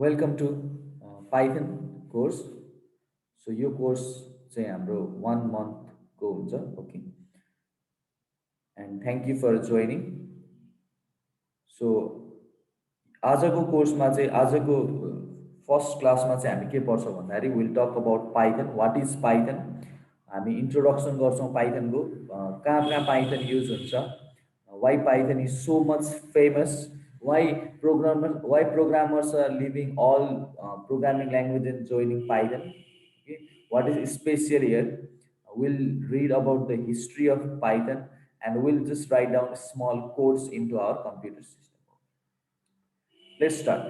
Welcome to Python course. So your course say हाम्रो 1 month को हुन्छ okay, and thank you for joining. So आजको कोर्समा चाहिँ आजको फर्स्ट क्लासमा चाहिँ हामी के पढ्छौँ भन्दाखेरि will talk about Python. What is Python, हामी इन्ट्रोडक्सन गर्छौँ पाइथनको, कहाँ कहाँ पाइथन युज हुन्छ, why Python is so much famous, why programmers are leaving all programming language and joining Python. Okay, what is special here? We'll read about the history of Python and we'll just write down small codes into our computer system. Let's start.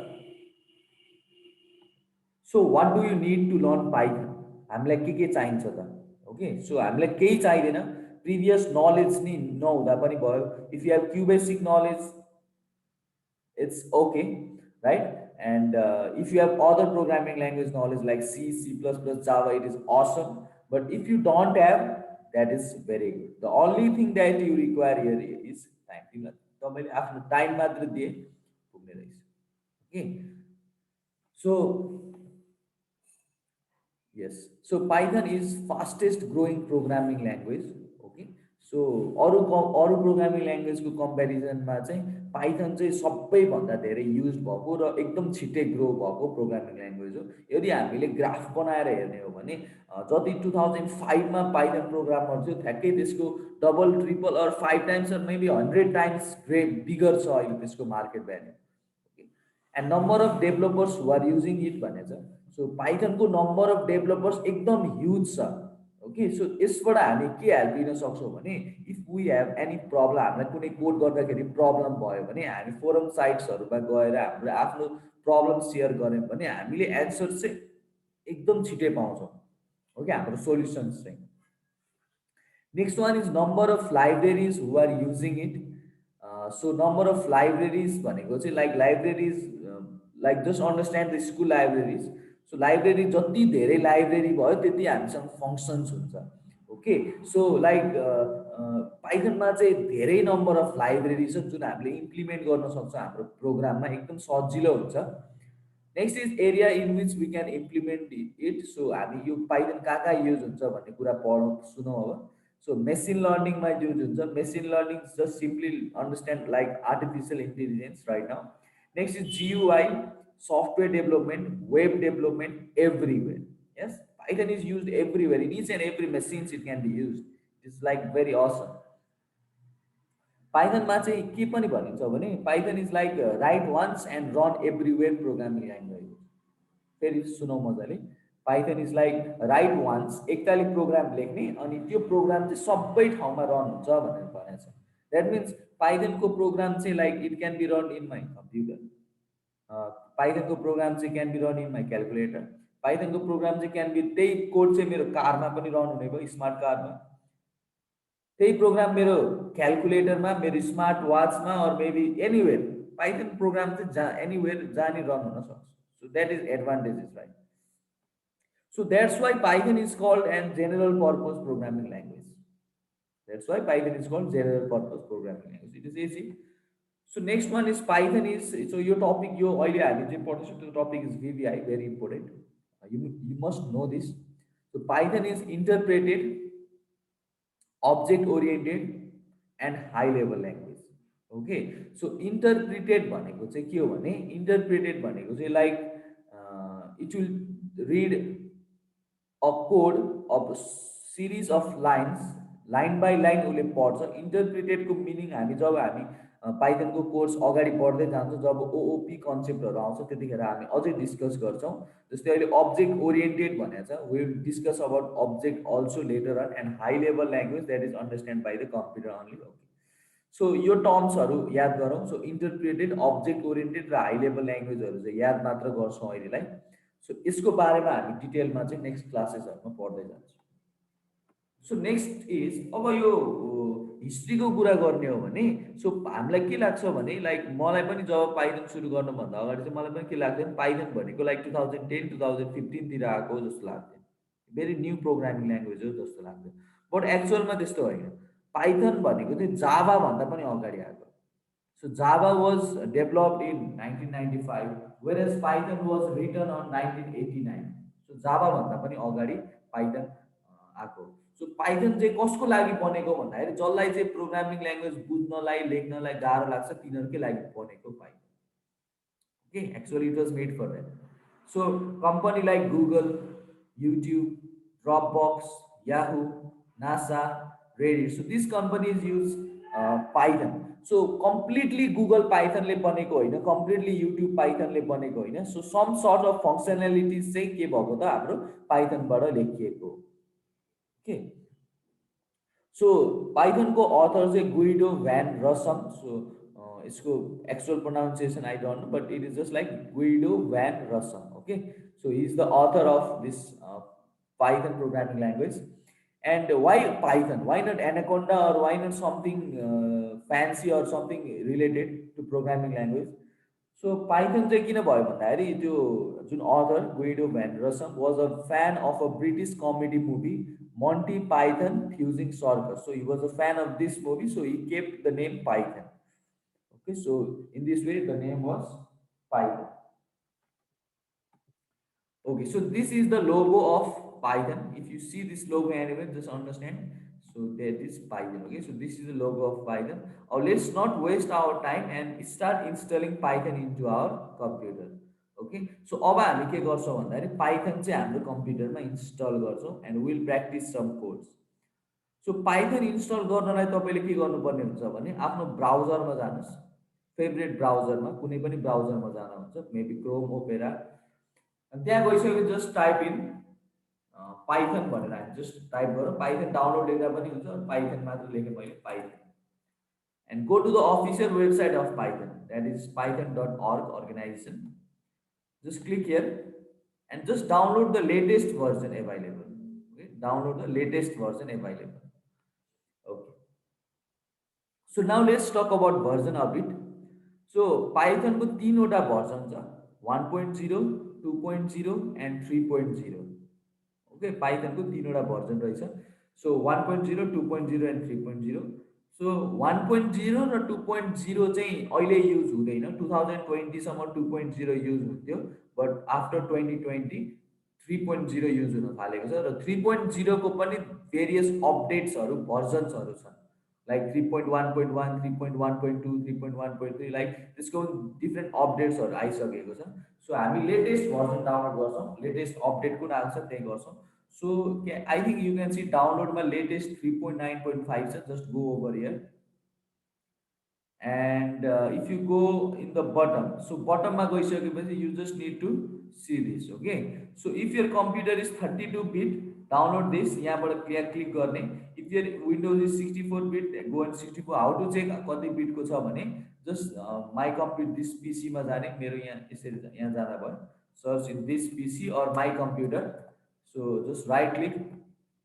So what do you need to learn Python? हामीलाई के चाहिन्छ त? Okay, so हामीलाई केही चाहिदैन, previous knowledge नि नहुँदा पनि भयो. If you have QBasic knowledge it's okay, right? And if you have other programming language knowledge like C, C++, Java, it is awesome. But if you don't have, that is very good. The only thing that you require here is time. तपाईँले आफ्नो time मात्र दिए पुग्ने रहेछ. Okay, so yes, so Python is fastest growing programming language. Okay, so अरू programming ल्याङ्ग्वेजको कम्पेरिजनमा चाहिँ Python चाहिँ सबैभन्दा धेरै युज भएको र एकदम छिट्टै ग्रो भएको प्रोग्रामिङ ल्याङ्ग्वेज हो. यदि हामीले ग्राफ बनाएर हेर्ने हो भने जति 2005मा पाइथन प्रोग्रामर थियो ठ्याक्कै त्यसको double triple or 5 times or maybe 100 times bigger छ अहिले त्यसको market value. And number of developers who are using it भनेछ. सो पाइथनको नम्बर अफ डेभलपर्स एकदम ह्युज छ. ओके, सो यसबाट हामी के हेल्प लिन सक्छौँ भने if we have any problem, हामीलाई कुनै कोड गर्दाखेरि प्रब्लम भयो भने हामी फोरम साइट्सहरूमा गएर हाम्रो आफ्नो प्रब्लम सेयर गऱ्यौँ भने हामीले एन्सर चाहिँ एकदम छिटै पाउँछौँ. ओके, हाम्रो सोल्युसन्स चाहिँ. Next one is number of libraries who are using it. So number of libraries भनेको चाहिँ libraries like just understand the school libraries. So library जति धेरै लाइब्रेरी भयो त्यति हामीसँग फङ्सन्स हुन्छ. ओके, सो लाइक पाइथनमा चाहिँ धेरै नम्बर अफ लाइब्रेरी छ जुन हामीले इम्प्लिमेन्ट गर्न सक्छौँ हाम्रो प्रोग्राममा, एकदम सजिलो हुन्छ. Next is area in which we can implement it. So हामी यो पाइथन कहाँ युज हुन्छ भन्ने कुरा पढौँ, सुनौँ अब. So machine learning might use हुन्छ. Machine learning just simply understand like artificial intelligence right now. Next is GUI, software development, web development, everywhere. Yes, Python is used everywhere. In each and every machines it can be used. It's like very awesome. Python मा चाहिँ के पनि भनिन्छ भने Python is like write once and run everywhere programming language. फेरि सुनौ मजाले. Python is like write once, एकतालि प्रोग्राम लेख्ने अनि त्यो प्रोग्राम चाहिँ सबै ठाउँमा रन हुन्छ भनेर भनेको छ. द्याट मिन्स पाइथनको प्रोग्राम चाहिँ like it can be run in my computer, पाइथनको प्रोग्राम चाहिँ can be run in my calculator, पाइथनको प्रोग्राम चाहिँ क्यान बी, त्यही कोड चाहिँ मेरो कारमा पनि रन हुने भयो, स्मार्ट कारमा. त्यही प्रोग्राम मेरो क्यालकुलेटरमा, मेरो स्मार्ट वाचमा or maybe anywhere. Python program चाहिँ जहाँ एनिवेयर जहाँ नि रन हुन सक्छ. So that is advantages, right? So that's why Python is called an general purpose programming language. That's why Python is called general purpose programming language. It is easy. So next one is Python is, so your topic, your idea, the topic is VBI, very important. You must know this. So Python is interpreted, object oriented and high level language. Okay, so interpreted भनेको चाहिँ के हो भने interpreted भनेको चाहिँ like it will read a code of series of lines, line by line उसले पढ्छ. इन्टरप्रिटेडको meaning हामी जब हामी पाइथनको कोर्स अगाडि बढ्दै जान्छौँ, जब ओओपी कन्सेप्टहरू आउँछ त्यतिखेर हामी अझै डिस्कस गर्छौँ. जस्तै अहिले अब्जेक्ट ओरिएन्टेड भनेको छ, we will discuss about object also later on. And high level language that is understand by the computer only. Okay, so यो टर्म्सहरू याद गरौँ. सो इन्टरप्रिटेड, अब्जेक्ट ओरिएन्टेड र हाई लेभल ल्याङ्ग्वेजहरू चाहिँ याद मात्र गर्छौँ अहिलेलाई. सो यसको बारेमा हामी डिटेलमा चाहिँ नेक्स्ट क्लासेसहरूमा पढ्दै जान्छौँ. सो नेक्स्ट इज, अब यो हिस्ट्रीको कुरा गर्ने हो भने सो हामीलाई के लाग्छ भने लाइक मलाई पनि जब पाइथन सुरु गर्नुभन्दा अगाडि चाहिँ मलाई पनि के लाग्थ्यो भने पाइथन भनेको लाइक 2010 2015तिर आएको जस्तो लाग्थ्यो. भेरी न्यू प्रोग्रामिङ ल्याङ्ग्वेज हो जस्तो लाग्थ्यो. बट एक्चुअलमा त्यस्तो होइन. पाइथन भनेको चाहिँ जाभा भन्दा पनि अगाडि आएको. So Java was developed in 1995, whereas Python was written on 1989. So Java भन्दा पनि अगाडि Python आएको. सो पाइथन चाहिँ कसको लागि बनेको भन्दाखेरि जसलाई चाहिँ प्रोग्रामिङ ल्याङ्ग्वेज बुझ्नलाई लेख्नलाई गाह्रो लाग्छ तिनीहरूकै लागि बनेको Python. Okay, actually it was made for that. So company like Google, YouTube, Dropbox, Yahoo, NASA, Reddit. So these companies use Python. So completely Google Python ले बनेको होइन, completely YouTube Python ले बनेको होइन. So some sort of functionalities चाहिँ के भएको त हाम्रो Python बाट लेखिएको. Okay. So Python को author is Guido van Rossum. So इसको actual pronunciation I don't know, but it is just like Guido van Rossum. Okay, so he is the author of this Python programming language. And why Python? Why not Anaconda, or why not something fancy or something related to programming language? So Python चाहिँ किन भयो भन्दाखेरि त्यो जुन author Guido van Rossum was a fan of a British comedy movie Monty Python Fusing Circus. So he was a fan of this movie, so he kept the name Python. Okay, so in this way the name was Python. Okay, so this is the logo of Python. If you see this logo anywhere, just understand. So there is Python. Okay, so this is the logo of Python. Or let's not waste our time and start installing Python into our computer. Okay, so अब हामी के गर्छौँ भन्दाखेरि Python चाहिँ हाम्रो कम्प्युटरमा install गर्छौँ and will practice some codes. So Python install गर्नलाई तपाईँले के गर्नुपर्ने हुन्छ भने आफ्नो ब्राउजरमा जानुहोस्, फेभरेट ब्राउजरमा कुनै पनि ब्राउजरमा जानु हुन्छ, मेबी क्रोम, ओपेरा, अनि त्यहाँ गइसकेपछि जस्ट टाइप इन पाइथन भनेर हामी जस्ट टाइप गरौँ. पाइथन डाउनलोड लेख्दा पनि हुन्छ, पाइथन मात्र लेखेँ मैले Python. And go to the official website of Python, that is python.org organization. Just click here and just download the latest version available. Okay, download the latest version available. Okay, so now let's talk about version of it. So Python को तीनवटा version छ, 1.0, 2.0 and 3.0. Okay, Python को तीनवटा version रहेछ. So 1.0, 2.0 and 3.0. So 1.0 र 2.0 चाहिँ अहिले use हुँदैन, 2020 सम्म 2.0 युज हुन्थ्यो, बट आफ्टर 2020 3.0 युज हुन थालेको छ. र 3.0 को पनि भेरियस अपडेट्सहरू भर्जन्सहरू छन्, लाइक 3.1.1, 3.1.2, 3.1.3, लाइक त्यसको डिफ्रेन्ट अपडेट्सहरू आइसकेको छ. सो हामी लेटेस्ट भर्जन डाउनलोड गर्छौँ, लेटेस्ट अपडेट कुन आएको छ त्यही गर्छौँ. So I think you can see download my latest 3.9.5. So just go over here, and if you go in the bottom, so bottom ma you just need to see this. Okay, so if your computer is 32-bit, download this. यहाँ बाट click गर्ने. If your Windows is 64-bit, go and 64. How to check कति bit को छ भने just my computer, this PC मा जाने, मेरो यहाँ यसरी यहाँ जाँदा भयो, search in this PC or my computer. So just right click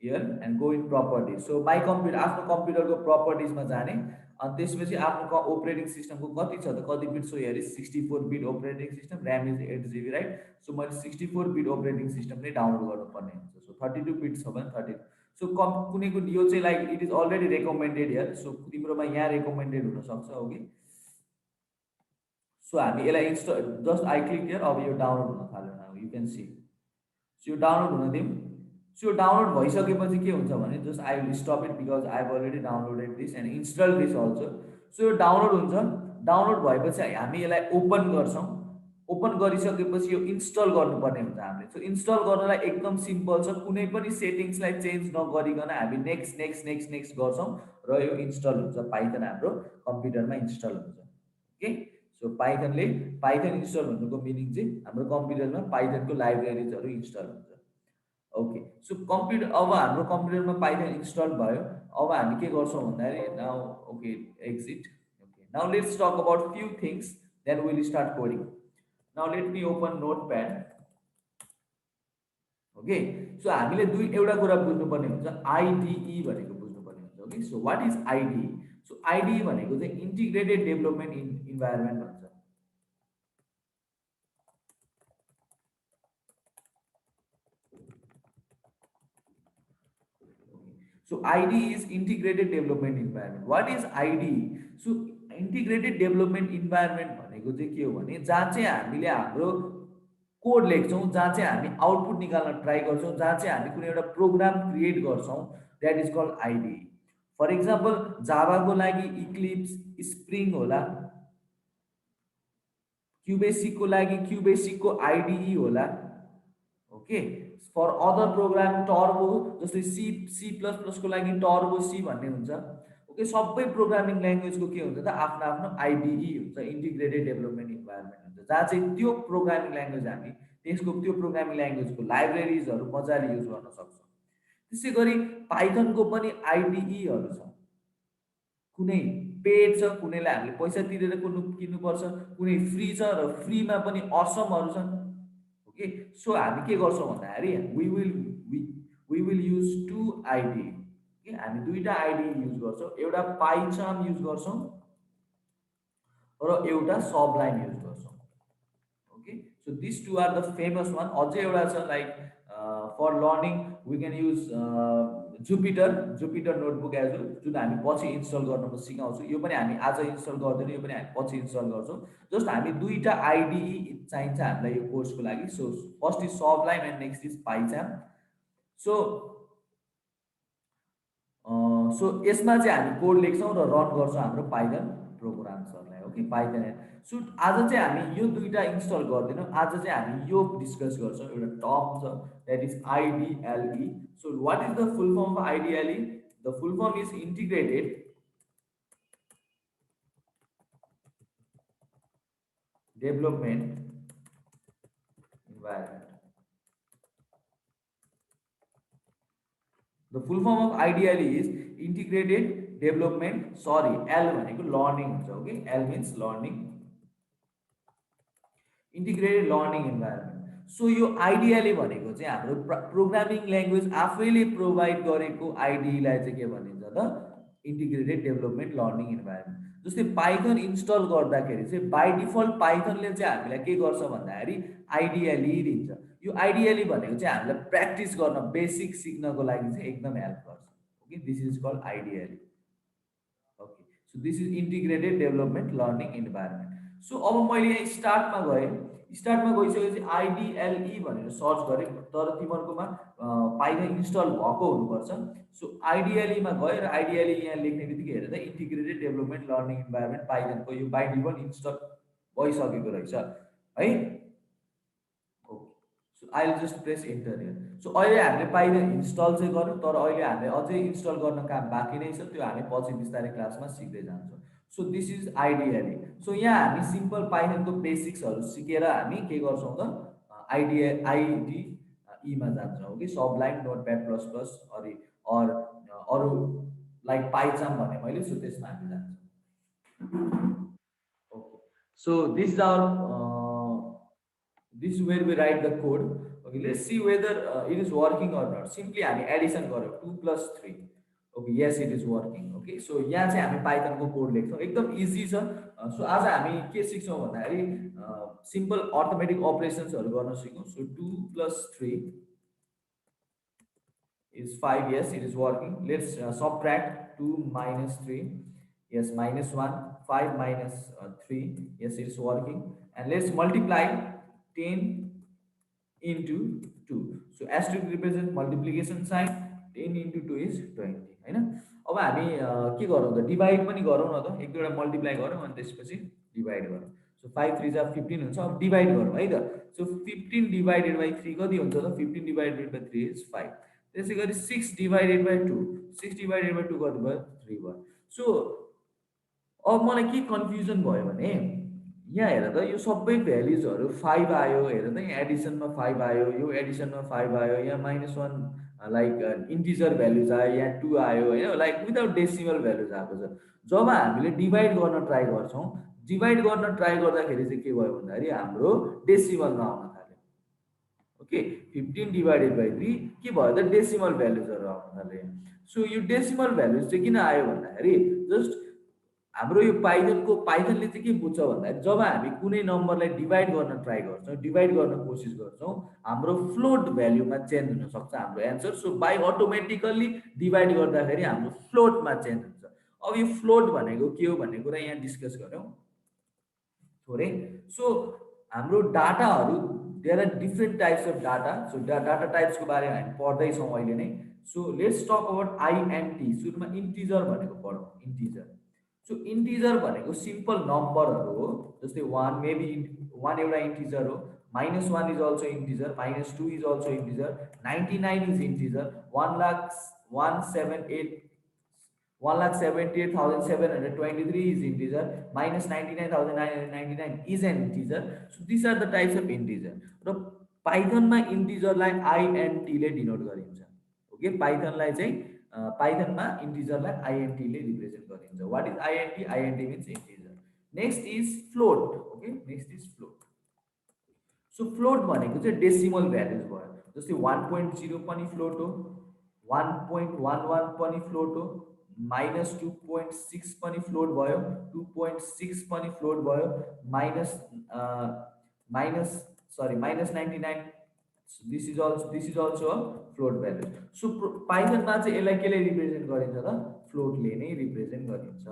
here and go in properties. So my computer, आफ्नो कम्प्युटरको properties मा जाने, अनि त्यसपछि आफ्नो operating system को कति छ त, कति beet. So here is 64-bit operating system, RAM is 8 GB, right? So मैले 64-bit operating system नै डाउनलोड गर्नुपर्ने हुन्छ. सो 32-bit छ भने 30. सो कुनैको यो चाहिँ like it is already recommended here. So तिम्रोमा यहाँ रेकमेन्डेड हुन सक्छ. ओके, सो हामी यसलाई install, just I click here. अब यो डाउनलोड हुन थाल्यो. Now you can see. So यो डाउनलोड हुन दिउँ. सो डाउनलोड भइसकेपछि के हुन्छ भने just I will stop it because I have already downloaded this and install this also. So यो डाउनलोड हुन्छ. डाउनलोड भएपछि हामी यसलाई ओपन गर्छौँ. ओपन गरिसकेपछि यो इन्स्टल गर्नुपर्ने हुन्छ हामीले. सो इन्स्टल गर्नलाई एकदम सिम्पल छ, कुनै पनि सेटिङ्सलाई चेन्ज नगरिकन हामी नेक्स्ट नेक्स्ट नेक्स्ट नेक्स्ट गर्छौँ र यो इन्स्टल हुन्छ. पाइथन हाम्रो कम्प्युटरमा इन्स्टल हुन्छ. ओके, सो पाइथन इन्स्टल हुनुको मिनिङ चाहिँ हाम्रो कम्प्युटरमा पाइथनको लाइब्रेरिजहरू इन्स्टल हुन्छ. ओके, सो कम्प्युटर, अब हाम्रो कम्प्युटरमा पाइथन इन्स्टल भयो. अब हामी के गर्छौँ भन्दाखेरि now okay exit. Okay, now let's talk about few things, then will start coding. Now let me open notepad. Okay, so हामीले एउटा कुरा बुझ्नुपर्ने हुन्छ, आइडिई भनेको बुझ्नुपर्ने हुन्छ. Okay, so what is IDE? So IDE भनेको चाहिँ इन्टिग्रेटेड डेभलपमेन्ट इन्भाइरोमेन्ट भन्छ. So IDE is integrated development environment. What is IDE? So integrated development environment भनेको चाहिँ के हो भने जहाँ चाहिँ हामीले हाम्रो कोड लेख्छौँ, जहाँ चाहिँ हामी आउटपुट निकाल्न ट्राई गर्छौँ, जहाँ चाहिँ हामी कुनै एउटा प्रोग्राम क्रिएट गर्छौँ, that is called IDE. For example जाभाको लागि इक्लिप्स, स्प्रिङ होला, क्युबेसिकको लागि क्युबेसिकको आइडिई होला। Okay, for other program Turbo, जस्तै सी प्लस प्लसको लागि टर्बो सी भन्ने हुन्छ। ओके, सबै प्रोग्रामिङ ल्याङ्ग्वेजको के हुन्छ त आफ्नो आफ्नो आइडिई हुन्छ, इन्टिग्रेटेड डेभलपमेन्ट इन्भाइरोमेन्ट हुन्छ, जहाँ चाहिँ त्यो प्रोग्रामिङ ल्याङ्ग्वेज हामी त्यसको त्यो प्रोग्रामिङ ल्याङ्ग्वेजको लाइब्रेरिजहरू मजाले युज गर्न सक्छौँ। त्यसै गरी पाइथनको पनि आइडिईहरू छ, कुनै पेड छ, कुनैलाई हामीले पैसा तिरेर किन्नुपर्छ, कुनै फ्री छ र फ्रीमा पनि असमहरू छन्। ओके, सो हामी के गर्छौँ भन्दाखेरि we will use two IDE. Okay, हामी दुईटा आइडी युज गर्छौँ, एउटा पाइथन युज गर्छौँ र एउटा सबलाइन युज गर्छौँ। Okay, so this two are the famous one. अझै एउटा छ like for learning we can use Jupyter notebook as well, जुन हामी पछि इन्स्टल गर्न म सिकाउँछु। यो पनि हामी आज इन्स्टल गर्दैनौँ, यो पनि हामी पछि इन्स्टल गर्छौँ। जस्ट हामी दुईटा आइडिई चाहिन्छ हामीलाई यो कोर्सको लागि। So first is Sublime and next is Python. So यसमा चाहिँ हामी कोड लेख्छौँ र रन गर्छौँ हाम्रो पाइथन प्रोग्राम्सहरूलाई। Okay, Python. सो आज चाहिँ हामी यो दुईटा इन्स्टल गर्दैनौँ, आज चाहिँ हामी यो डिस्कस गर्छौँ। एउटा टर्म छ that is IDLE. So what is the full form of IDLE? The full form is integrated development environment. The full form of IDLE is integrated development, sorry, L भनेको learning हुन्छ। Okay, L means learning, integrated learning environment। So यो IDLE भनेको चाहिँ हाम्रो programming language आफैले provide गरेको आइडिईलाई चाहिँ के भनिन्छ त? Integrated development learning environment. जस्तै पाइथन इन्स्टल गर्दाखेरि चाहिँ बाई डिफल्ट पाइथनले चाहिँ हामीलाई के गर्छ भन्दाखेरि आइडिएलई दिन्छ। यो आइडिएलई भनेको चाहिँ हामीलाई प्र्याक्टिस गर्न, बेसिक सिक्नको लागि चाहिँ एकदम हेल्प गर्छ। Okay, this is called IDLE. Okay, so this is integrated development learning environment. So अब मैले यहाँ स्टार्टमा गएँ, स्टार्टमा गइसकेपछि आइडिएलई भनेर सर्च गरेँ, तर तिमीहरूकोमा पाइथन इन्स्टल भएको हुनुपर्छ। सो आइडिएलईमा गयो र आइडिएलई यहाँ लेख्ने बित्तिकै हेरेर त इन्टिग्रेटेड डेभलपमेन्ट लर्निङ इन्भाइरोमेन्ट पाइथनको यो बाई डिफल्ट इन्स्टल भइसकेको रहेछ है। So I will just press enter here. So अहिले हामीले पाइथन इन्स्टल चाहिँ गऱ्यौँ, तर अहिले हामीले अझै इन्स्टल गर्न काम बाँकी नै छ, त्यो हामी पछि बिस्तारै क्लासमा सिक्दै जान्छौँ। So this is IDLE. So यहाँ हामी सिम्पल पाइथनको बेसिक्सहरू सिकेर हामी के गर्छौँ त? आइडिईमा जान्छौँ कि सबलाइन, नोटप्याड प्लस प्लस अरू लाइक पाइथन भने मैले, सो त्यसमा हामी जान्छौँ। Okay, so this is our this is where we write the code. Okay, let's see whether it is working or not. Simply हामी एडिसन गऱ्यौँ 2 + 3. Okay, yes it is working. Okay, so यहाँ चाहिँ हामी पाइथनको code लेख्छौँ, एकदम easy छ। So आज हामी के सिक्छौँ भन्दाखेरि सिम्पल अर्थमेटिक अपरेसन्सहरू गर्न सिक्छौँ। So 2 + 3 is 5. Yes, it is working. Let's subtract 2 - 3. Yes, -1. 5 - 3. Yes, it is working. And let's multiply 10 into 2. So asterisk represents multiplication sign. 10 into 2 is 20 हैन। अब हामी के गरौँ त? डिभाइड पनि गरौँ न त। एक दुईवटा मल्टिप्लाई गरौँ अनि त्यसपछि डिभाइड गरौँ। सो 5 3 = 15 हुन्छ। अब डिभाइड गरौँ है त। सो 15 डिवाइडेड बाई 3 कति हुन्छ त? 15 डिवाइडेड बाई 3 इज 5। त्यसै गरी 6 डिवाइडेड बाई 2, 6 डिवाइडेड बाई 2 कति भयो? 3 भयो। सो अब मलाई के कन्फ्युजन भयो भने यहाँ हेर त, यो सबै भ्याल्युजहरू 5 आयो, हेर त, यहाँ एडिसनमा 5 आयो, यो एडिसनमा 5 आयो, यहाँ -1 लाइक इन्टिजर भ्याल्युज आयो, यहाँ 2 आयो होइन, लाइक विदाउट डेसिमल भ्याल्युज आएको छ। जब हामीले डिभाइड गर्न ट्राई गर्छौँ, डिभाइड गर्न ट्राई गर्दाखेरि चाहिँ के भयो भन्दाखेरि हाम्रो डेसिमलमा आउन थाल्यो। ओके, 15 डिवाइडेड बाई 3 के भयो त? डेसिमल भ्याल्युजहरू आउन थाल्यो। सो यो डेसिमल भ्याल्युज चाहिँ किन आयो भन्दाखेरि जस्ट हाम्रो यो पाइथनले चाहिँ के बुझ्छ भन्दाखेरि जब हामी कुनै नम्बरलाई डिभाइड गर्न ट्राई गर्छौँ, डिभाइड गर्न कोसिस गर्छौँ, हाम्रो फ्लोट भ्याल्युमा चेन्ज हुनसक्छ हाम्रो answer. So by automatically divide गर्दाखेरि हाम्रो फ्लोटमा चेन्ज हुन्छ। अब यो फ्लोट भनेको के हो भन्ने कुरा यहाँ डिस्कस गरौँ थोरै। सो हाम्रो डाटाहरू there are different types of data. So data टाइप्सको बारेमा हामी पढ्दैछौँ अहिले नै। So let's talk about INT. सुरुमा इन्टिजर भनेको पढौँ, इन्टिजर। सो इन्टिजर भनेको सिम्पल नम्बरहरू हो, जस्तै वान मेबी वान एउटा इन्टिजर हो, -1 is also integer, -2 is also integer, 99 is integer, 1,78,723 is integer, -99,999 is an integer. So these are the types of integer. र पाइथनमा इन्टिजरलाई आइएनटी ले डिनोट गरिन्छ। ओके, पाइथनलाई चाहिँ पाइथनमा इन्टिजरलाई आइएनटी ले रिप्रेजेन्ट गरिन्छ। What is INT? INT means integer. Next is float. Okay, next is float. So float भनेको चाहिँ डेसिमल भ्यालुज भयो, जस्तै 1.0 पनि फ्लोट हो, 1.11 पनि फ्लोट हो, -2.6 पनि फ्लोट भयो, 2.6 पनि फ्लोट भयो, minus minus sorry -99, this is also a float value. So पाइथनमा चाहिँ यसलाई केले रिप्रेजेन्ट गरिन्छ त? फ्लोटले नै रिप्रेजेन्ट गरिन्छ।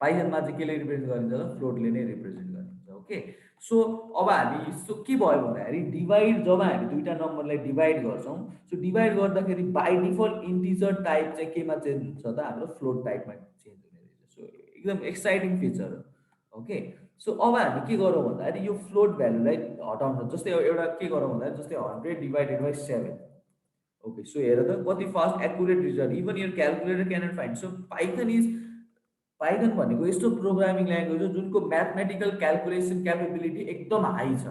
पाइथनमा चाहिँ केले रिप्रेजेन्ट गरिन्छ त? फ्लोटले नै रिप्रेजेन्ट गरिन्छ। ओके, सो अब हामी के भयो भन्दाखेरि डिभाइड, जब हामी दुईटा नम्बरलाई डिभाइड गर्छौँ, सो डिभाइड गर्दाखेरि बाई डिफल्ट इन्टिजर टाइप चाहिँ केमा चेन्ज हुन्छ त? हाम्रो फ्लोट टाइपमा चेन्ज हुने रहेछ। सो एकदम एक्साइटिङ फिचर हो। ओके, सो अब हामी के गरौँ भन्दाखेरि यो फ्लोट भ्यालुलाई हटाउन, जस्तै एउटा के गरौँ भन्दाखेरि जस्तै 100 डिभाइडेड बाई 7। ओके, सो हेर त कति fast accurate result, even your calculator cannot find. So Python भनेको यस्तो प्रोग्रामिङ ल्याङ्ग्वेज हो जुनको म्याथमेटिकल क्यालकुलेसन क्यापेबिलिटी एकदम हाई छ।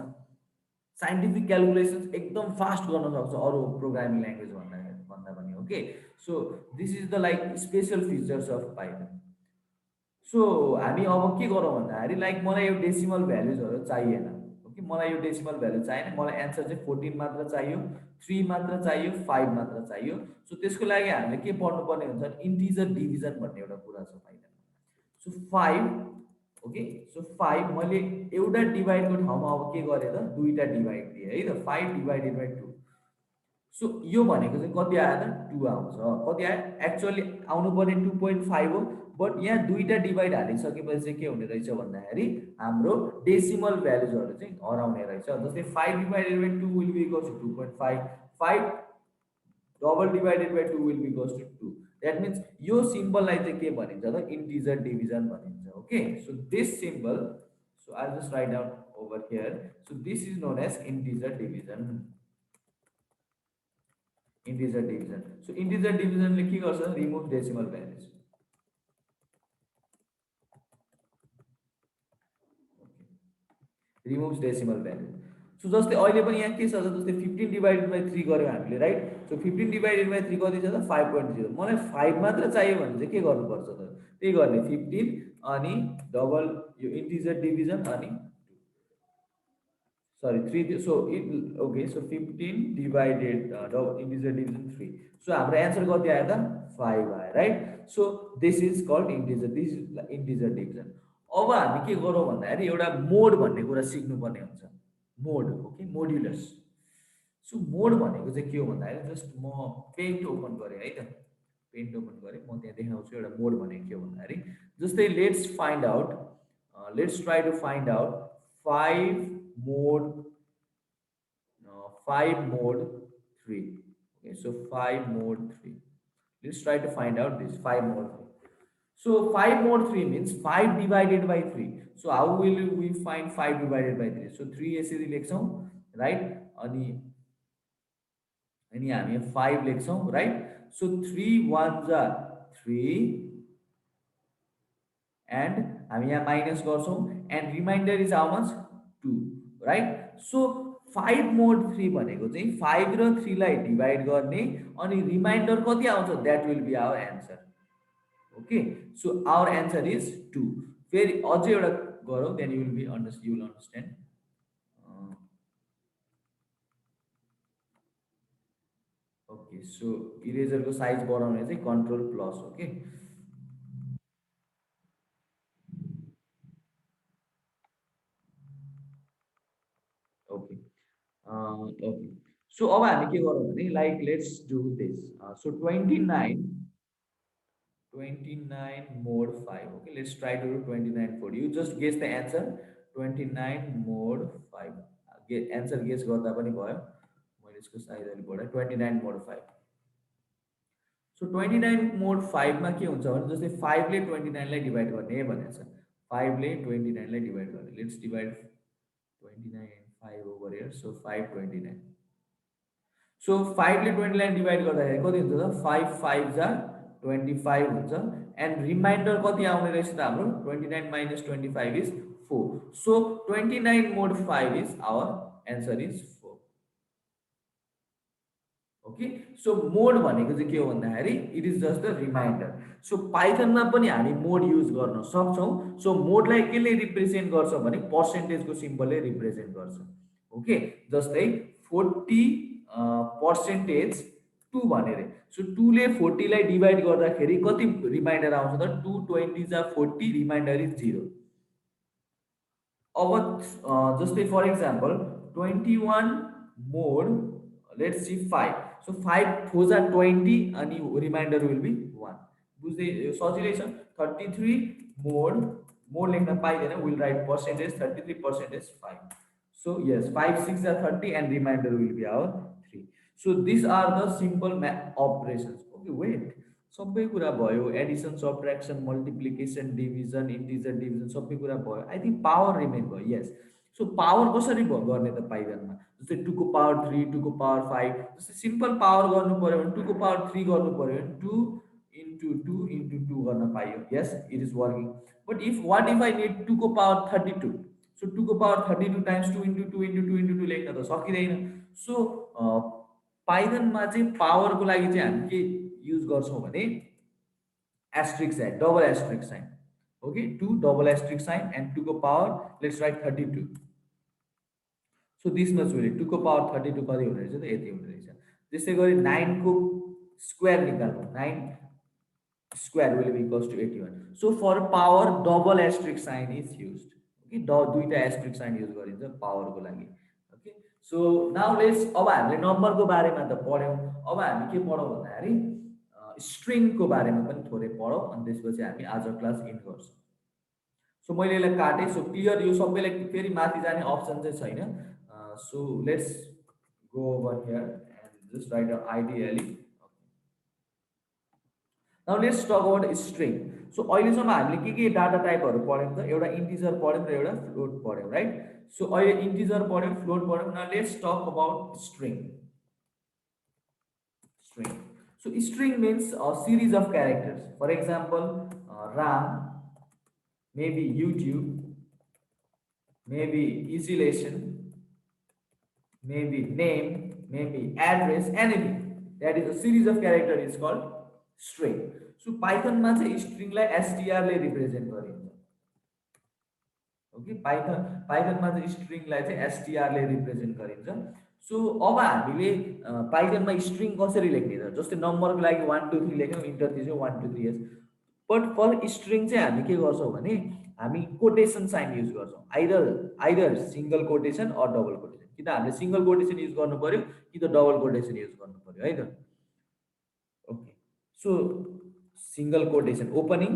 साइन्टिफिक क्यालकुलेसन्स एकदम फास्ट गर्न सक्छ अरू प्रोग्रामिङ ल्याङ्ग्वेज भन्दा पनि। Okay, so this is the like special features of Python. So हामी अब के गरौँ भन्दाखेरि लाइक मलाई यो डेसिमल भ्यालुजहरू चाहिएन। ओके, मलाई यो डेसिमल भ्यालु चाहिएन, मलाई एन्सर चाहिँ 14 मात्र चाहियो, 3 मात्र चाहियो, 5 मात्र चाहियो। सो त्यसको लागि हामीले के पढ्नुपर्ने हुन्छ? इन्टिजर डिभिजन भन्ने एउटा कुरा छ पाइथनमा। सो 5, ओके, सो 5 मैले एउटा डिभाइडको ठाउँमा अब के गरेँ त? दुईटा डिभाइड दिएँ है त, 5 डिभाइडेड बाई 2। सो यो भनेको चाहिँ कति आयो त? 2 आउँछ। कति आयो? एक्चुअली आउनु पर्ने 2.5 हो, बट यहाँ दुईटा डिभाइड हालिसकेपछि चाहिँ के हुने रहेछ भन्दाखेरि हाम्रो डेसिमल भ्यालुजहरू चाहिँ हराउने रहेछ। जस्तै 5 divided by 2 will be equals to 2.5, 5 double divided by 2 will be equals to 2। That means यो सिम्बललाई चाहिँ के भनिन्छ त? इन्टिजर डिभिजन भनिन्छ। Okay, so this symbol, so I just write down over here. So this is known as integer division. Integer division. So integer डिभिजनले के गर्छ? Remove decimal values. Removes decimal value. So जस्तै अहिले पनि यहाँ के छ त? जस्तै 15 डिभाइडेड बाई 3 गऱ्यौँ हामीले, राइट? सो 15 डिभाइडेड बाई 3 कति छ त? 5.0। मलाई 5 मात्र चाहियो भने चाहिँ के गर्नुपर्छ त? त्यही गर्ने, 15 अनि डबल यो इन्टिजर डिभिजन अनि sorry 3। So it okay, so 15 divided integer division 3। So हाम्रो एन्सर कति आयो त? 5 आयो, right? So this is called integer, this is integer division. अब हामी के गरौँ भन्दाखेरि एउटा मोड भन्ने कुरा सिक्नुपर्ने हुन्छ। मोड, ओके, मोड्युलस। सो मोड भनेको चाहिँ के हो भन्दाखेरि, जस्ट म पेन्ट ओपन गरेँ है त, पेन्ट ओपन गरेँ, म त्यहाँ देखाउँछु एउटा मोड भनेको के हो भन्दाखेरि, जस्तै let's find out, let's try to find out 5 mod 5 mode 3. Okay, so 5 mode 3. Let's try to find out this 5 mode 3. So 5 mode 3 means 5 divided by 3. So how will we find 5 divided by 3? So 3 यसरी लेख्छौँ, right? अनि हामी 5 लेख्छौँ, right? So 3 ones are 3 and हामी यहाँ minus गर्छौँ and remainder is how much? 2, right? So 5 मोड 3 भनेको चाहिँ 5 र 3 लाई डिभाइड गर्ने अनि रिमाइन्डर कति आउँछ? That will be our answer. Okay, so our answer is 2। फेरि अझै एउटा गरौँ, then you will understand. Okay, so इरेजरको साइज बढाउने चाहिँ control plus. Okay, okay, okay. So अब हामी के गरौँ भने like let's do this. So 29 29 mod 5. Okay, let's try to do 29 for you. Just guess the answer. 29 mod 5. Answer guess गर्दा पनि भयो. मैले यसको साइज अलि बढाएँ. 29 mod 5. So 29 mod 5 मा के हुन्छ भने जस्तै 5 ले 29 लाई डिभाइड गर्ने भनेको छ. 5 ले 29 लाई डिभाइड गर्ने. Let's divide 29 and 5 over here. So 529. So 5 ले 29 डिभाइड गर्दाखेरि कति हुन्छ त 5 5 जा 25 हुन्छ एन्ड रिमाइन्डर कति आउने रहेछ त हाम्रो 29 minus 25 is 4. So 29 mod 5 is our answer is 4. Okay so mod भनेको चाहिँ के हो भन्दाखेरि it is just the remainder. So पाइथनमा पनि हामी मोड युज गर्न सक्छौँ. सो मोडलाई केले रिप्रेजेन्ट गर्छ भने पर्सेन्टेजको सिम्बलले रिप्रेजेन्ट गर्छ. ओके जस्तै 40% 2 भनेर. सो 2 ले 40 लाई डिभाइड गर्दाखेरि कति रिमाइन्डर आउँछ त 2 20 जा 40 रिमाइन्डर इज 0. अब जस्तै for example 21 mod let's see 5. So 5 4 are 20 and remainder will be 1. बुझ्दै सजिलै छ. 33 mod लेख्न पाइदैन. We'll write percentage 33% 5. So yes 5 6 are 30 and remainder will be our 3. So these are the simple operations. Okay wait. सबै कुरा भयो. Addition subtraction multiplication division integer division सबै कुरा भयो. आई थिङ्क पावर रिमेन भयो. यस सो पावर कसरी गर्ने त पाइथनमा जस्तै 2 को पावर 3 2 को पावर 5 जस्तै सिम्पल पावर गर्नु पर्यो भने 2 को पावर 3 गर्नु पर्यो भने 2 into 2 into 2 गर्न पाइयो. Yes it is working. But if what if I need 2 को पावर 32. सो 2 को power 32 times 2 into 2 into 2 into 2 लेख्न त सकिँदैन. सो पाइथनमा चाहिँ पावरको लागि चाहिँ हामी के युज गर्छौँ भने asterisk sign, double asterisk sign. Okay, 2 double asterisk sign and 2 को power let's write 32. So this much will 2 को power 32 कति हुने रहेछ त यति हुने रहेछ. त्यसै गरी 9 को स्क्वायर निकाल्नु. 9 square will be equals to 81. So for power double asterisk sign is used. Okay, दुईटा asterisk sign युज गरिन्छ पावर को लागि. Okay, so now let's अब हामीले नम्बर को बारेमा त पढ्यौं. अब हामी के पढौं भन्दाखेरि स्ट्रिङ को बारेमा पनि थोरै पढौं अनि त्यसपछि हामी आज क्लास इन गर्छौं. सो मैले यसलाई काटे. सो क्लियर यो सबैलाई फेरि माथि जाने अप्सन चाहिँ छैन. So let's go over here and just write ideally. Now let's talk about string. So अहिलेसम्म हामीले के डाटा टाइपहरु पढ्यौं त एउटा इन्टिजर पढ्यौं र एउटा फ्लोट पढ्यौं राइट. सो अहिले इन्टिजर पढ्यौं फ्लोट पढ्यौं. Now let's talk about string. So string means a series of characters. For example, RAM, maybe YouTube, maybe easy lesson, maybe name, maybe address, anything. That is a series of characters is called string. So Python मा चाहिँ string लाई str ले represent गरिन्छ. Okay, Python मा चाहिँ string लाई चाहिँ str ले represent गरिन्छ. सो अब हामीले पाइथनमा स्ट्रिङ कसरी लेख्ने त जस्तै नम्बरको लागि 1 2 3 लेख्यौं इन्टर दिन्छौँ 1 2 3 यस. बट फर स्ट्रिङ चाहिँ हामी के गर्छौं भने हामी कोटेसन साइन युज गर्छौं. Either single quotation or double quotation. कि त हामीले सिंगल कोटेसन युज गर्नु पर्यो कि त डबल कोटेसन युज गर्नु पर्यो है त. Okay so single quotation opening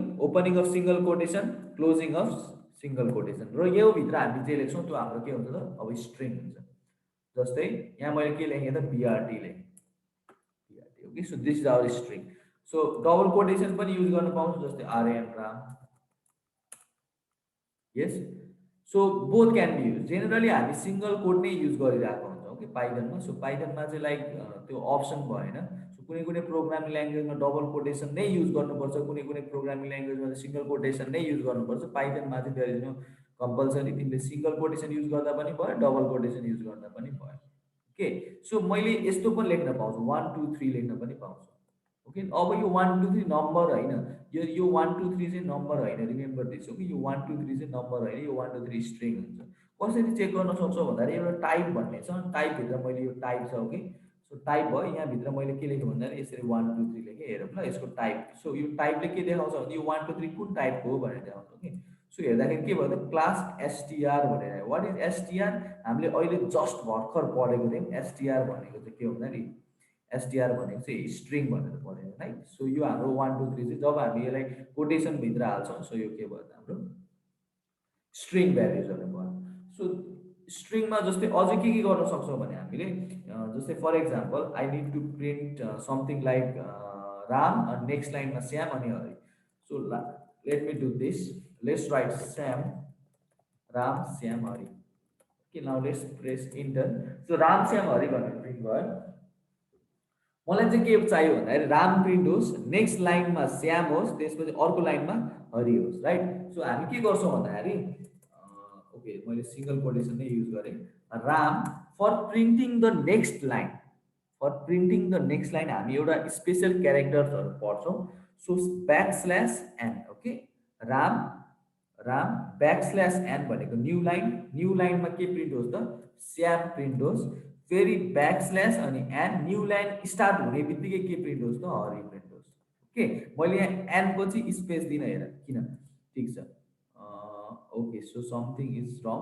of single quotation closing of single quotation र यो भित्र हामी जे लेख्छौं त्यो हाम्रो के हुन्छ त अब स्ट्रिङ हुन्छ. जस्तै यहाँ मैले के लेखेँ त BRT लेखेँ. BRT. Okay so this is our string. So double quotation पनि युज गर्न पाउँछ जस्तै RAM. Yes so both can be use. Generally हामी सिंगल कोड नै युज गरिरहेको हुन्छौँ कि पाइथनमा. सो पाइथनमा चाहिँ लाइक त्यो अप्सन भएन. सो कुनै प्रोग्रामिङ ल्याङ्ग्वेजमा डबल कोटेसन नै युज गर्नुपर्छ. कुनै प्रोग्रामिङ ल्याङ्ग्वेजमा सिंगल कोटेसन नै युज गर्नुपर्छ. पाइथनमा चाहिँ देयर इज नो कम्पल्सरी. तिमीले सिंगल कोटेसन युज गर्दा पनि भयो डबल कोटेसन युज गर्दा पनि भयो. ओके सो मैले यस्तो पनि लेख्न पाउँछु 1 2 3 लेख्न पनि पाउँछु. ओके अब यो 1 2 3 नम्बर हैन. यो 1 2 3 चाहिँ नम्बर हैन. Remember this. ओके यो 1 2 3 चाहिँ नम्बर हैन. यो 1 2 3 स्ट्रिङ हुन्छ. कसरी चेक गर्न सक्छौ भन्दाखेरि एउटा टाइप भन्ने छ. टाइप भित्र मैले यो टाइप छ. ओके सो टाइप भयो. यहाँ भित्र मैले के लेखेँ भन्दाखेरि यसरी 1 2 3 लेखेँ. हेरौँ ल यसको टाइप. सो यो टाइपले के देखाउँछ भने यो 1 2 3 कुन टाइपको हो भनेर देखाउँछ. ओके सो हेर्दाखेरि के भयो त क्लास str भनेर आयो. व्हाट इज str हामीले अहिले जस्ट भर्खर पढेको थियौं. str भनेको चाहिँ के हो भन्दाखेरि एसटीआर भनेको चाहिँ स्ट्रिङ भनेर पढ्यो है। सो यो हाम्रो 1 2 3 चाहिँ जब हामी यसलाई कोटेसनभित्र हाल्छौँ, सो यो के भयो त हाम्रो स्ट्रिङ भ्याल्युजहरू भयो। सो स्ट्रिङमा जस्तै अझै के गर्न सक्छौँ भने हामीले जस्तै for example I need to print something like Ram, next लाइनमा श्याम अनि Hari. So let me do this, let's write Shyam, Ram, Shyam, Hari. Okay, now let's press enter. So Ram, Shyam, Hari भनेर प्रिन्ट भयो। मलाई चाहिँ के चाहियो भन्दाखेरि राम प्रिन्ट होस्, नेक्स्ट लाइनमा श्याम होस्, त्यसपछि अर्को लाइनमा हरि होस्, राइट। सो हामी के गर्छौँ भन्दाखेरि ओके, मैले सिङ्गल कोटेसन नै युज गरेँ। Ram for printing the next line, for printing the next line हामी एउटा स्पेसल क्यारेक्टर्सहरू पढ्छौँ। So backslash N, okay, Ram, Ram backslash N भनेको न्यू लाइन, न्यू लाइनमा के प्रिन्ट होस् त श्याम प्रिन्ट होस्, फेरि ब्याकस्ल्यास अनि एन, न्यू लाइन स्टार्ट हुने बित्तिकै के प्रिन्ट होस् त हरि प्रिन्ट होस्। ओके, मैले यहाँ एन पछि स्पेस दिन, हेर किन, ठिक छ। Okay, so something is wrong.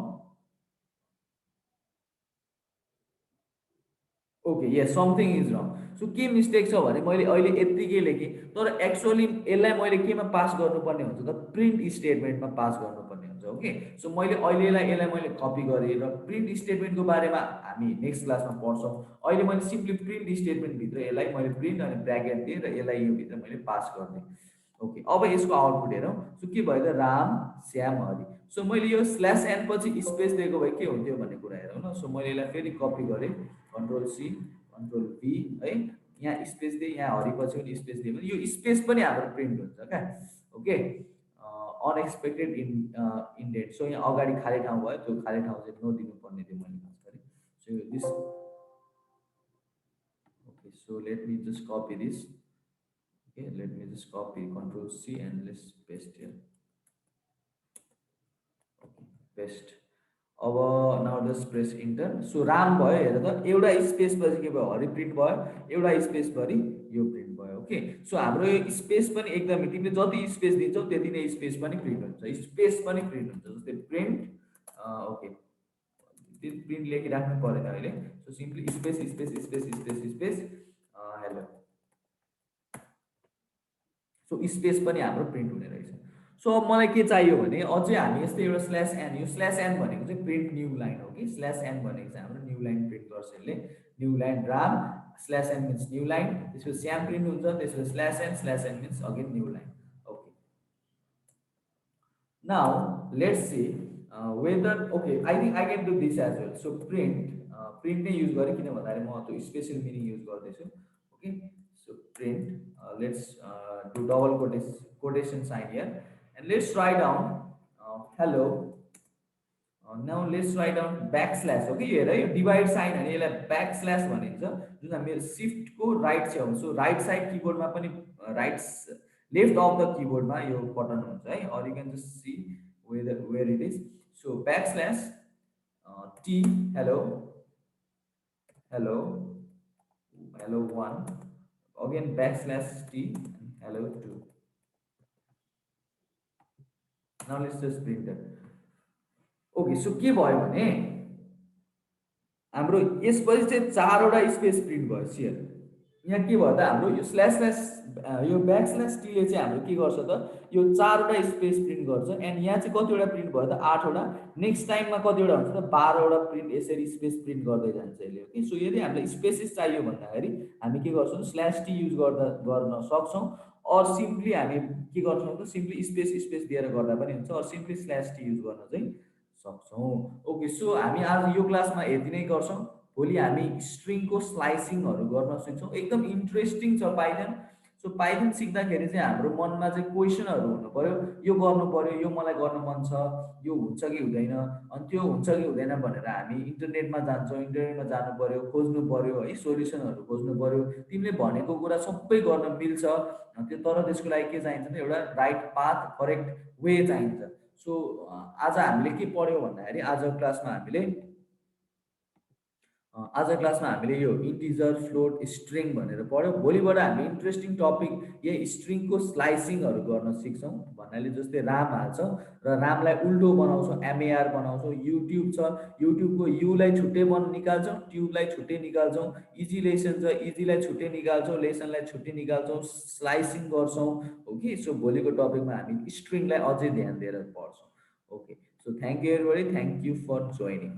Okay, yes, something is wrong. So के मिस्टेक छ भने मैले अहिले यत्तिकै लेखेँ, तर एक्चुअली यसलाई मैले केमा पास गर्नुपर्ने हुन्छ त प्रिन्ट स्टेटमेन्टमा पास गर्नुपर्ने हुन्छ। ओके, सो मैले अहिले यसलाई मैले कपी गरेँ र प्रिन्ट स्टेटमेन्टको बारेमा हामी नेक्स्ट क्लासमा पढ्छौँ। अहिले मैले सिम्पली प्रिन्ट स्टेटमेन्टभित्र यसलाई मैले प्रिन्ट अनि ब्राकेट दिएँ र यसलाई योभित्र मैले पास गरिदिएँ। ओके, अब यसको आउटपुट हेरौँ। सो के भयो त राम, श्याम, हरि। सो मैले यो स्ल्यास एन पछि स्पेस दिएको भए के हुन्थ्यो भन्ने कुरा हेरौँ न। सो मैले यसलाई फेरि कपी गरेँ, कन्ट्रोल सी, कन्ट्रोल भी है, यहाँ स्पेस दिएँ, यहाँ हरि पछि पनि स्पेस दिएँ भने यो स्पेस पनि हाम्रो प्रिन्ट हुन्छ क्या। Okay, unexpected इन्डेट। सो यहाँ अगाडि खाली ठाउँ भयो, त्यो खाली ठाउँ चाहिँ नदिनु पर्ने थियो मैले खास गरी। So this, okay, so let me just copy this. Okay, let me just copy, control C and let's paste here. Okay, paste. अब now just press enter. So Ram भयो, हेर त एउटा स्पेस पछि के भयो हरि प्रिन्ट भयो, एउटा स्पेस भरि यो प्रिन्ट भयो। ओके, सो हाम्रो यो स्पेस पनि एकदमै, तिमीले जति स्पेस दिन्छौ त्यति नै स्पेस पनि प्रिन्ट हुन्छ, स्पेस पनि प्रिन्ट हुन्छ। जस्तै प्रिन्ट, ओके, प्रिन्ट लेखिराख्नु परेन अहिले। So simply space space space space space hello. So space पनि हाम्रो प्रिन्ट हुने रहेछ। सो अब मलाई के चाहियो भने अझै हामी यस्तै एउटा स्ल्यास एन, यो स्ल्यास एन भनेको चाहिँ प्रिन्ट न्यू लाइन हो कि, स्ल्यास एन भनेको चाहिँ हाम्रो न्यू लाइन प्रिन्ट गर्छ यसले। New line Ram, slash n means new line, त्यसपछि श्याम प्रिन्ट हुन्छ, त्यसपछि slash n means again new line. Okay, now let's see whether, okay, I think I can do this as well. So print नै use गरेँ, किन भन्दाखेरि म त्यो special meaning use गर्दैछु। Okay, so print, let's do double quotation sign here and let's write down hello. Now let's write down backslash. Okay, हेर यो divide sign अनि यसलाई ब्याकस्ल्यास भनिन्छ, जुन हाम्रो सिफ्टको राइट छेउ। सो राइट साइड किबोर्डमा पनि राइट लेफ्ट अफ द किबोर्डमा यो बटन हुन्छ है, or you can just see where it is. So backslash t, hello, hello, hello 1, again backslash t, hello 2. Now let's just print that. Okay, so के भयो भने हाम्रो यसपछि चाहिँ चारवटा स्पेस प्रिन्ट भयो। सियर यहाँ के भयो त हाम्रो यो यो ब्याकस्ल्यास टीले चाहिँ हाम्रो के गर्छ त यो चारवटा स्पेस प्रिन्ट गर्छ। एन्ड यहाँ चाहिँ कतिवटा प्रिन्ट भयो त 8वटा। नेक्स्ट टाइममा कतिवटा हुन्छ त 12वटा प्रिन्ट यसरी स्पेस प्रिन्ट गर्दै जान्छ यसले। ओके, सो यदि हामीलाई स्पेसेस चाहियो भन्दाखेरि हामी के गर्छौँ, स्ल्यास टी युज गर्न सक्छौँ, अर सिम्पली हामी के गर्छौँ त सिम्पली स्पेस स्पेस दिएर गर्दा पनि हुन्छ, or simply slash t use गर्न चाहिँ सक्छौँ। ओके, सो हामी आज यो क्लासमा यति नै गर्छौँ। भोलि हामी स्ट्रिङको स्लाइसिङहरू गर्न सिक्छौँ, एकदम इन्ट्रेस्टिङ छ पाइथन। सो पाइथन सिक्दाखेरि चाहिँ हाम्रो मनमा चाहिँ क्वेसनहरू हुनु पर्यो, यो गर्नु पर्यो, यो मलाई गर्न मन छ, यो हुन्छ कि हुँदैन, अनि त्यो हुन्छ कि हुँदैन भनेर हामी इन्टरनेटमा जान्छौँ, इन्टरनेटमा जानु पर्यो, खोज्नु पर्यो है, सोल्युसनहरू खोज्नु पर्यो। तिमीले भनेको कुरा सबै गर्न मिल्छ त्यो, तर त्यसको लागि के चाहिन्छ त एउटा राइट पाथ, करेक्ट वे चाहिन्छ। सो आज हामीले के पढ्यौँ भन्दाखेरि आज क्लासमा हामीले आज क्लासमा हामीले यो इन्टिजर फ्लोट स्ट्रिङ भनेर पढ्यौँ। भोलिबाट हामी इन्ट्रेस्टिङ टपिक यही स्ट्रिङको स्लाइसिङहरू गर्न सिक्छौँ। भन्नाले जस्तै राम हाल्छौँ र रामलाई उल्टो बनाउँछौँ, एमएआर बनाउँछौँ। युट्युब छ, युट्युबको युलाई छुट्टै निकाल्छौँ, ट्युबलाई छुट्टै निकाल्छौँ। इजी लेसन छ, इजीलाई छुट्टै निकाल्छौँ, लेसनलाई छुट्टै निकाल्छौँ, स्लाइसिङ गर्छौँ। ओके, सो भोलिको टपिकमा हामी स्ट्रिङलाई अझै ध्यान दिएर पढ्छौँ। Okay, so thank you everybody, thank you for joining.